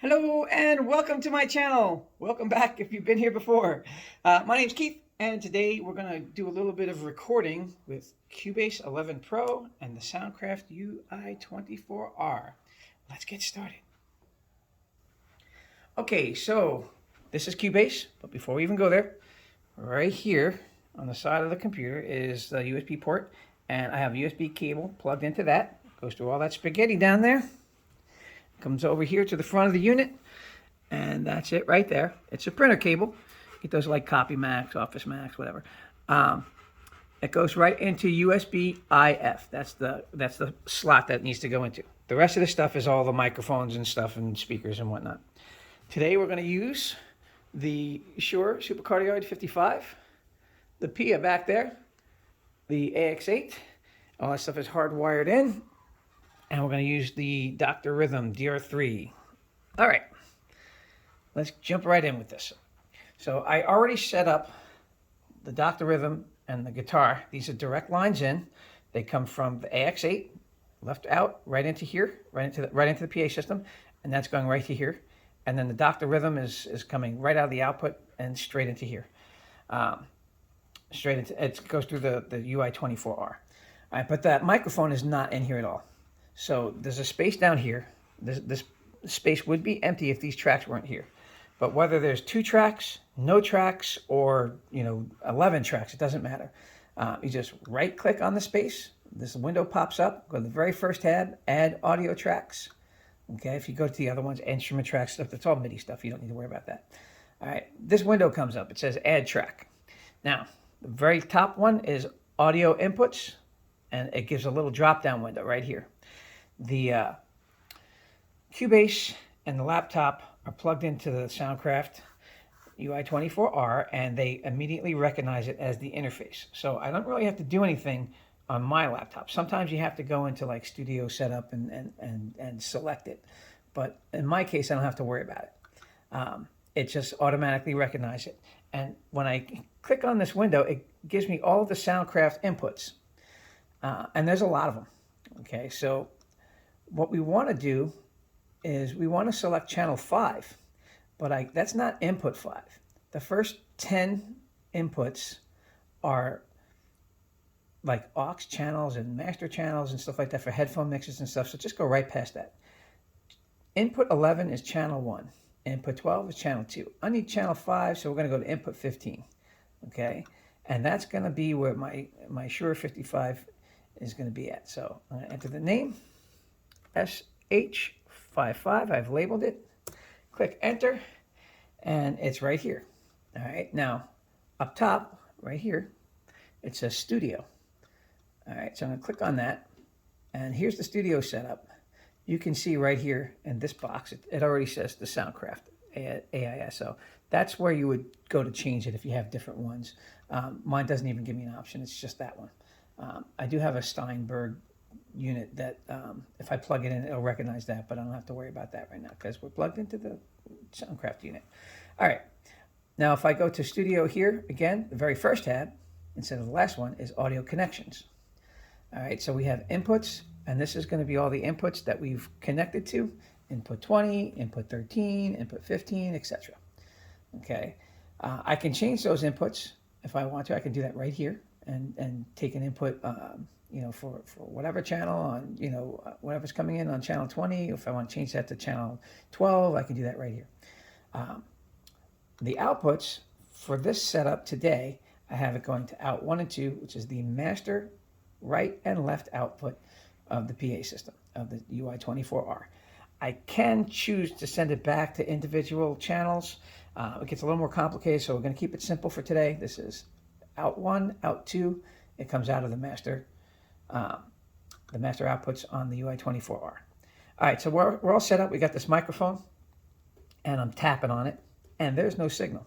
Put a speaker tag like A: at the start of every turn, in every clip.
A: Hello and welcome to my channel. Welcome back if you've been here before. My name's Keith and today we're going to do a little bit of recording with Cubase 11 Pro and the Soundcraft UI24R. Let's get started. Okay, so this is Cubase, but before we even go there, right here on the side of the computer is the USB port, and I have a USB cable plugged into that. Goes through all that spaghetti down there. Comes over here to the front of the unit, and that's it right there. It's a printer cable. It does like Copy Max, Office Max, whatever. It goes right into USB IF. That's the slot that it needs to go into. The rest of the stuff is all the microphones and stuff and speakers and whatnot. Today we're going to use the Shure Supercardioid 55, the PIA back there, the AX8. All that stuff is hardwired in. And we're going to use the Dr. Rhythm DR3. All right, let's jump right in with this. So I already set up the Dr. Rhythm and the guitar. These are direct lines in. They come from the AX8, left out, right into here, right into the PA system, and that's going right to here. And then the Dr. Rhythm is coming right out of the output and straight into here. It goes through the UI24R. All right, but that microphone is not in here at all. So there's a space down here. This space would be empty if these tracks weren't here. But whether there's 2 tracks, no tracks, or 11 tracks, it doesn't matter. You just right click on the space. This window pops up. Go to the very first tab, add audio tracks. Okay, if you go to the other ones, instrument tracks, stuff, that's all MIDI stuff. You don't need to worry about that. All right, this window comes up. It says add track. Now, the very top one is audio inputs, and it gives a little drop down window right here. The Cubase and the laptop are plugged into the Soundcraft UI24R, and they immediately recognize it as the interface. So I don't really have to do anything on my laptop. Sometimes you have to go into like Studio Setup and select it. But in my case, I don't have to worry about it. It just automatically recognizes it. And when I click on this window, it gives me all of the Soundcraft inputs. And there's a lot of them. Okay, so what we want to do is we want to select channel 5, but that's not input 5. The first 10 inputs are like aux channels and master channels and stuff like that for headphone mixes and stuff, so just go right past that. Input 11 is channel 1. Input 12 is channel 2. I need channel 5, so we're going to go to input 15. Okay, and that's going to be where my Shure 55 is going to be at. So I'm going to enter the name. SH55, I've labeled it. Click enter, and it's right here. All right, now up top, right here, it says studio. All right, so I'm gonna click on that, and here's the studio setup. You can see right here in this box, it already says the Soundcraft AIS. So that's where you would go to change it if you have different ones. Mine doesn't even give me an option, it's just that one. I do have a Steinberg unit that if I plug it in, it'll recognize that, but I don't have to worry about that right now because we're plugged into the Soundcraft unit. All right, now if I go to Studio here, again, the very first tab, instead of the last one, is Audio Connections. All right, so we have inputs, and this is going to be all the inputs that we've connected to, input 20, input 13, input 15, etc. Okay, I can change those inputs if I want to. I can do that right here and take an input for whatever channel on, whatever's coming in on channel 20. If I want to change that to channel 12, I can do that right here. The outputs for this setup today, I have it going to out 1 and 2, which is the master right and left output of the PA system, of the UI24R. I can choose to send it back to individual channels. It gets a little more complicated, so we're going to keep it simple for today. This is out 1, out 2. It comes out of the master outputs on the UI24R. All right, so we're all set up. We got this microphone, and I'm tapping on it, and there's no signal.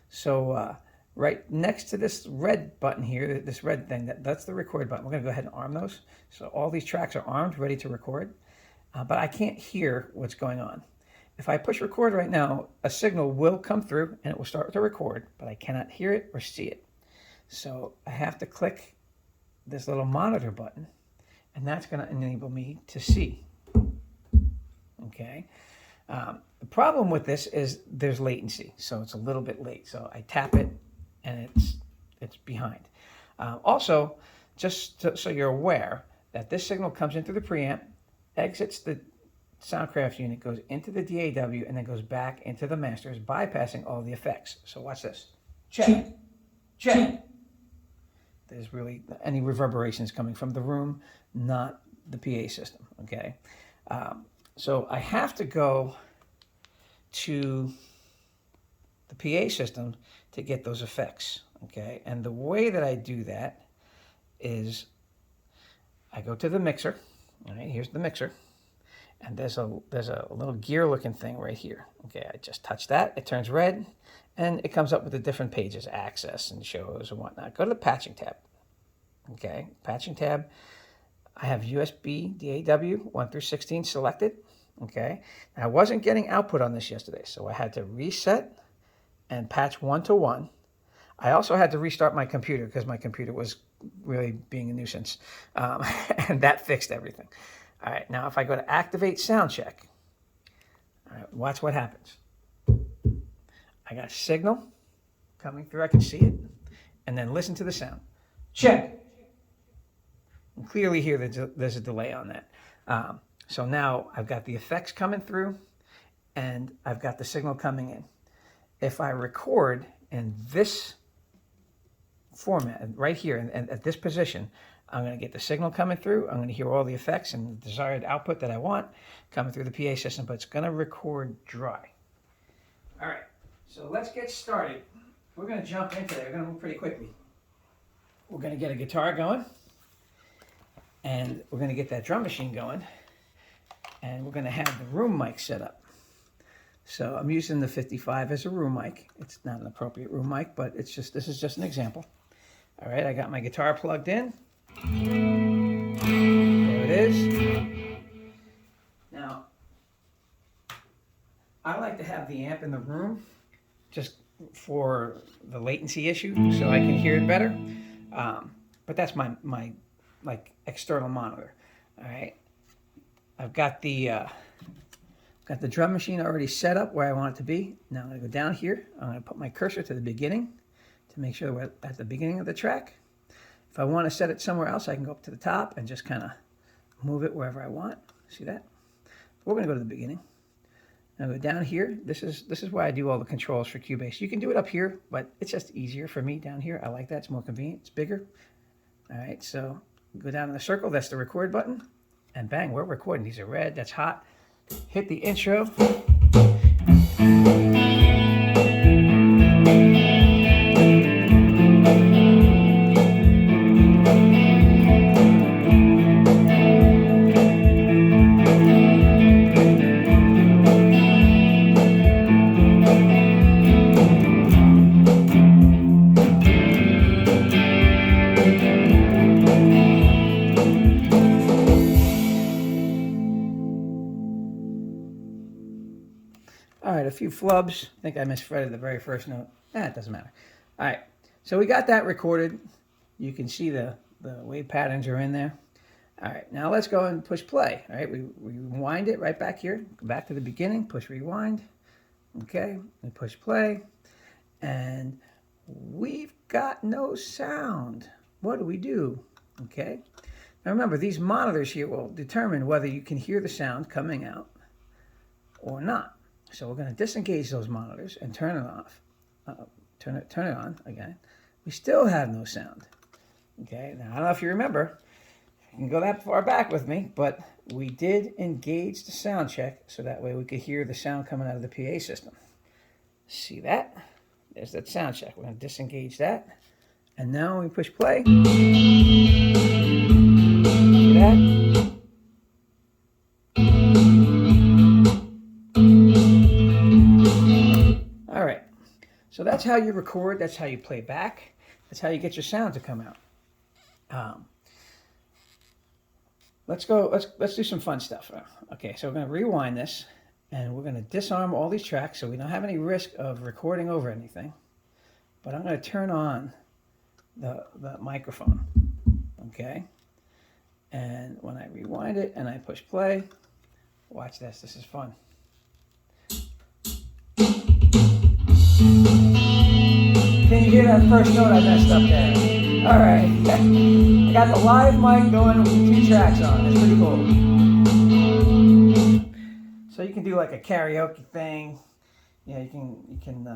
A: So right next to this red button here, this red thing, that's the record button. We're going to go ahead and arm those. So all these tracks are armed, ready to record, but I can't hear what's going on. If I push record right now, a signal will come through, and it will start to record, but I cannot hear it or see it. So I have to click this little monitor button, and that's going to enable me to see. Okay. The problem with this is there's latency, so it's a little bit late. So I tap it, and it's behind. Also, so you're aware that this signal comes into the preamp, exits the Soundcraft unit, goes into the DAW, and then goes back into the masters, bypassing all the effects. So watch this. Check. Check. There's really any reverberations coming from the room, not the PA system, okay? So I have to go to the PA system to get those effects, okay? And the way that I do that is I go to the mixer. All right, here's the mixer. And there's a little gear looking thing right here. Okay, I just touch that, it turns red, and it comes up with the different pages, access and shows and whatnot. Go to the patching tab. Okay, patching tab. I have USB DAW 1 through 16 selected. Okay, now, I wasn't getting output on this yesterday, so I had to reset and patch 1 to 1. I also had to restart my computer because my computer was really being a nuisance, and that fixed everything. All right, now if I go to activate sound check, all right, watch what happens. I got a signal coming through, I can see it, and then listen to the sound. Check. And clearly here there's a delay on that. So now I've got the effects coming through, and I've got the signal coming in. If I record in this format, right here, and at this position, I'm going to get the signal coming through. I'm going to hear all the effects and the desired output that I want coming through the PA system, but it's going to record dry. All right, so let's get started. We're going to jump into there. We're going to move pretty quickly. We're going to get a guitar going, and we're going to get that drum machine going, and we're going to have the room mic set up. So I'm using the 55 as a room mic. It's not an appropriate room mic, but this is just an example. All right, I got my guitar plugged in. There it is. Now, I like to have the amp in the room just for the latency issue, so I can hear it better. But that's my like external monitor. All right, I've got the drum machine already set up where I want it to be. Now I'm going to go down here. I'm going to put my cursor to the beginning to make sure we're at the beginning of the track. If I want to set it somewhere else, I can go up to the top and just kind of move it wherever I want. See that? We're going to go to the beginning. Now go down here. This is why I do all the controls for Cubase. You can do it up here, but it's just easier for me down here. I like that. It's more convenient. It's bigger. All right, so go down in the circle. That's the record button. And bang, we're recording. These are red. That's hot. Hit the intro. All right, a few flubs. I think I misfretted the very first note. It doesn't matter. All right, so we got that recorded. You can see the wave patterns are in there. All right, now let's go and push play. All right, we rewind it right back here. Go back to the beginning, push rewind. Okay, and push play. And we've got no sound. What do we do? Okay, now remember, these monitors here will determine whether you can hear the sound coming out or not. So we're going to disengage those monitors and turn it off. Turn it on again. We still have no sound. Okay, now I don't know if you remember. You can go that far back with me, but we did engage the sound check so that way we could hear the sound coming out of the PA system. See that? There's that sound check. We're going to disengage that. And now when we push play. See that? All right, so that's how you record, that's how you play back, that's how you get your sound to come out. Let's do some fun stuff. Okay, so we're going to rewind this, and we're going to disarm all these tracks so we don't have any risk of recording over anything. But I'm going to turn on the microphone, okay? And when I rewind it and I push play, watch this, this is fun. Can you hear that first note I messed up there? All right. I got the live mic going with 2 tracks on. It's pretty cool. So you can do like a karaoke thing. Yeah, you can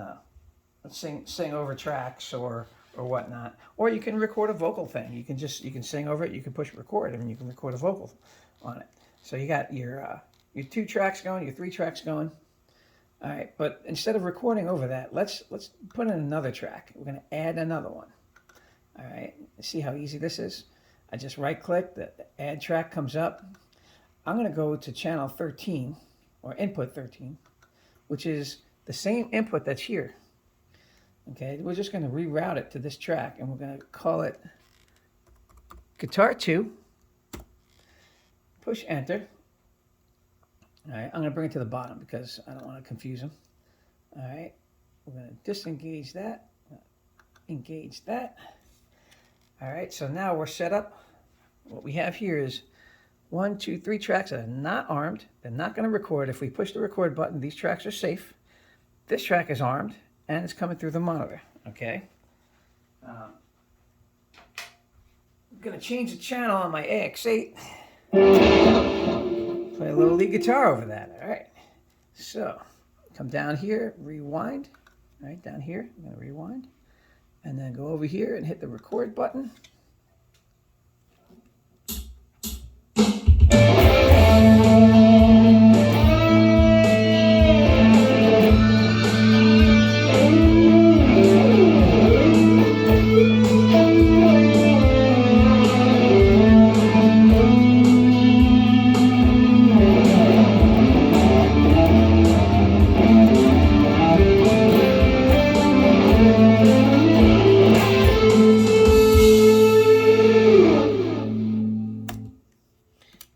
A: sing over tracks or whatnot, or you can record a vocal thing. You can sing over it. You can push record and you can record a vocal on it. So you got your 2 tracks going, your 3 tracks going. All right, but instead of recording over that, let's put in another track. We're going to add another one. All right, see how easy this is? I just right-click, the add track comes up. I'm going to go to channel 13, or input 13, which is the same input that's here. Okay, we're just going to reroute it to this track, and we're going to call it Guitar 2. Push Enter. All right, I'm going to bring it to the bottom because I don't want to confuse them. All right, we're going to disengage that, engage that. All right, so now we're set up. What we have here is 1, 2, 3 tracks that are not armed. They're not going to record. If we push the record button, these tracks are safe. This track is armed, and it's coming through the monitor, okay? I'm going to change the channel on my AX8. Play a little lead guitar over that, all right? So, come down here, rewind, right down here, I'm going to rewind, and then go over here and hit the record button.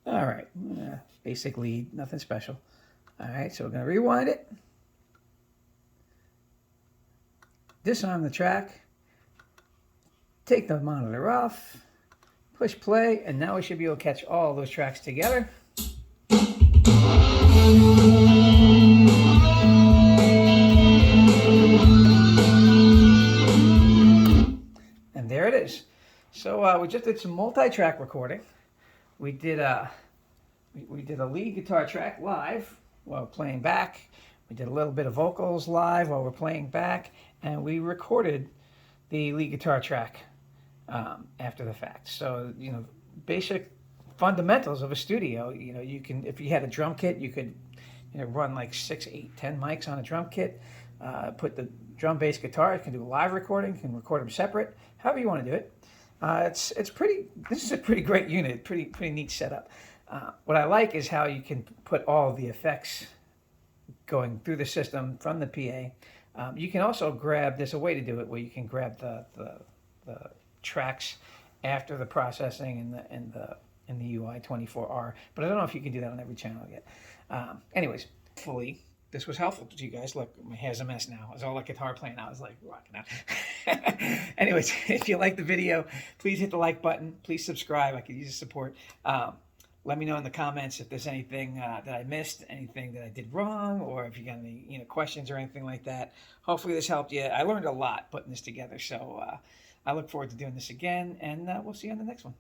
A: All right, basic lead, nothing special. All right, so we're going to rewind it. Disarm the track. Take the monitor off. Push play, and now we should be able to catch all those tracks together. And there it is. So we just did some multi-track recording. We did a lead guitar track live while playing back. We did a little bit of vocals live while we're playing back, and we recorded the lead guitar track after the fact. So, you know, basic fundamentals of a studio. You know, you can, if you had a drum kit, you could, you know, run like 6, 8, 10 mics on a drum kit. Put the drum, bass, guitar. You can do live recording. You can record them separate. However you want to do it. It's pretty. This is a pretty great unit. Pretty neat setup. What I like is how you can put all the effects going through the system from the PA. You can also grab. There's a way to do it where you can grab the tracks after the processing in the UI24R. But I don't know if you can do that on every channel yet. Anyways, hopefully this was helpful to you guys. Look, my hair's a mess now. It's all like guitar playing. I was like rocking out. Anyways, if you like the video, please hit the like button. Please subscribe. I could use the support. Let me know in the comments if there's anything that I missed, anything that I did wrong, or if you got any questions or anything like that. Hopefully this helped you. I learned a lot putting this together, so I look forward to doing this again, and we'll see you on the next one.